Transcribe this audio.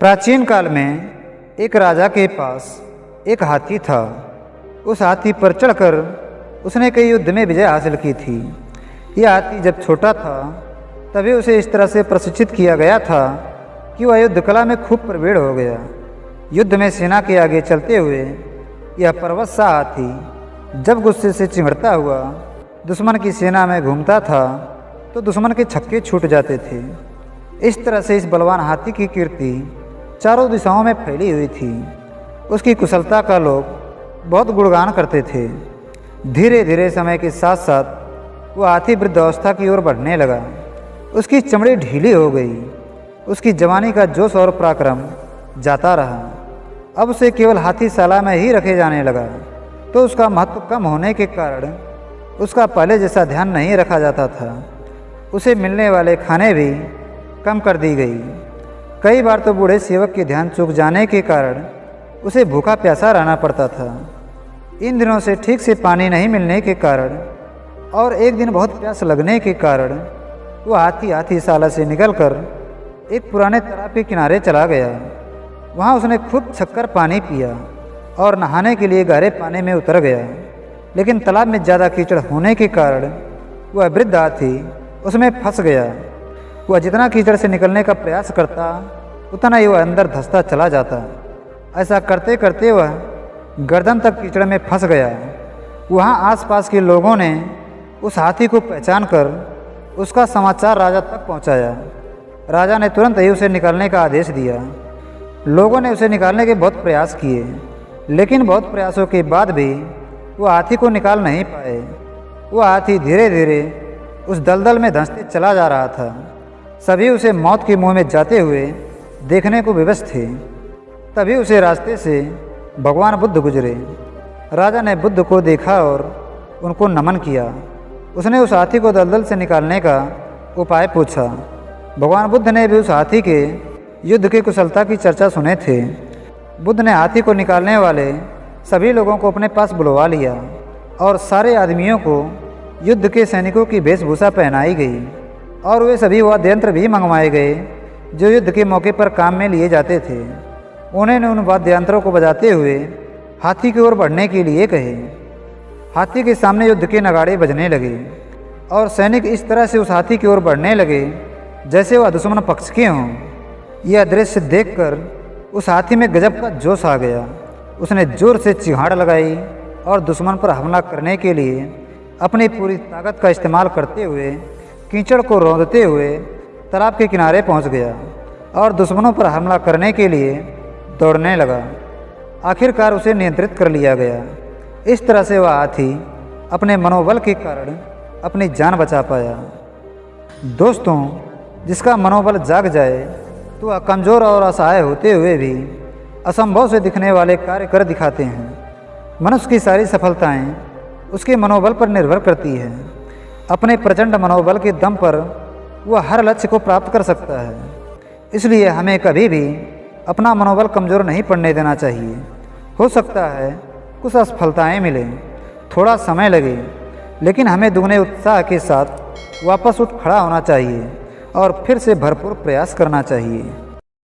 प्राचीन काल में एक राजा के पास एक हाथी था। उस हाथी पर चढ़कर उसने कई युद्ध में विजय हासिल की थी। यह हाथी जब छोटा था तभी उसे इस तरह से प्रशिक्षित किया गया था कि वह युद्ध कला में खूब प्रवीण हो गया। युद्ध में सेना के आगे चलते हुए यह पर्वत सा हाथी जब गुस्से से चिमड़ता हुआ दुश्मन की सेना में घूमता था तो दुश्मन के छक्के छूट जाते थे। इस तरह से इस बलवान हाथी की कीर्ति चारों दिशाओं में फैली हुई थी। उसकी कुशलता का लोग बहुत गुणगान करते थे। धीरे धीरे समय के साथ साथ वह हाथी वृद्धावस्था की ओर बढ़ने लगा। उसकी चमड़ी ढीली हो गई। उसकी जवानी का जोश और पराक्रम जाता रहा। अब उसे केवल हाथीशाला में ही रखे जाने लगा तो उसका महत्व कम होने के कारण उसका पहले जैसा ध्यान नहीं रखा जाता था। उसे मिलने वाले खाने भी कम कर दी गई। कई बार तो बूढ़े सेवक के ध्यान चूक जाने के कारण उसे भूखा प्यासा रहना पड़ता था। इन दिनों से ठीक से पानी नहीं मिलने के कारण और एक दिन बहुत प्यास लगने के कारण वह हाथीशाला से निकलकर एक पुराने तालाब के किनारे चला गया। वहाँ उसने खूब छक्कर पानी पिया और नहाने के लिए गहरे पानी में उतर गया। लेकिन तालाब में ज़्यादा कीचड़ होने के कारण वह वृद्ध हाथी उसमें फंस गया। वह जितना कीचड़ से निकलने का प्रयास करता उतना ही वह अंदर धंसता चला जाता। ऐसा करते करते वह गर्दन तक कीचड़ में फंस गया। वहाँ आसपास के लोगों ने उस हाथी को पहचान कर उसका समाचार राजा तक पहुँचाया। राजा ने तुरंत ही उसे निकालने का आदेश दिया। लोगों ने उसे निकालने के बहुत प्रयास किए, लेकिन बहुत प्रयासों के बाद भी वह हाथी को निकाल नहीं पाए। वह हाथी धीरे धीरे उस दलदल में धंसते चला जा रहा था। सभी उसे मौत के मुंह में जाते हुए देखने को विवश थे। तभी उसे रास्ते से भगवान बुद्ध गुजरे। राजा ने बुद्ध को देखा और उनको नमन किया। उसने उस हाथी को दलदल से निकालने का उपाय पूछा। भगवान बुद्ध ने भी उस हाथी के युद्ध की कुशलता की चर्चा सुने थे। बुद्ध ने हाथी को निकालने वाले सभी लोगों को अपने पास बुलवा लिया और सारे आदमियों को युद्ध के सैनिकों की वेशभूषा पहनाई गई और वे सभी वाद्य यंत्र भी मंगवाए गए जो युद्ध के मौके पर काम में लिए जाते थे। उन्होंने उन वाद्य यंत्रों को बजाते हुए हाथी की ओर बढ़ने के लिए कहे। हाथी के सामने युद्ध के नगाड़े बजने लगे और सैनिक इस तरह से उस हाथी की ओर बढ़ने लगे जैसे वह दुश्मन पक्ष के हों। यह दृश्य देखकर उस हाथी में गजब का जोश आ गया। उसने जोर से चिहाड़ लगाई और दुश्मन पर हमला करने के लिए अपनी पूरी ताकत का इस्तेमाल करते हुए कीचड़ को रौंदते हुए तालाब के किनारे पहुंच गया और दुश्मनों पर हमला करने के लिए दौड़ने लगा। आखिरकार उसे नियंत्रित कर लिया गया। इस तरह से वह हाथी अपने मनोबल के कारण अपनी जान बचा पाया। दोस्तों, जिसका मनोबल जाग जाए तो वह कमज़ोर और असहाय होते हुए भी असंभव से दिखने वाले कार्य कर दिखाते हैं। मनुष्य की सारी सफलताएं उसके मनोबल पर निर्भर करती है। अपने प्रचंड मनोबल के दम पर वह हर लक्ष्य को प्राप्त कर सकता है। इसलिए हमें कभी भी अपना मनोबल कमज़ोर नहीं पड़ने देना चाहिए। हो सकता है कुछ असफलताएं मिलें, थोड़ा समय लगे, लेकिन हमें दुगने उत्साह के साथ वापस उठ खड़ा होना चाहिए और फिर से भरपूर प्रयास करना चाहिए।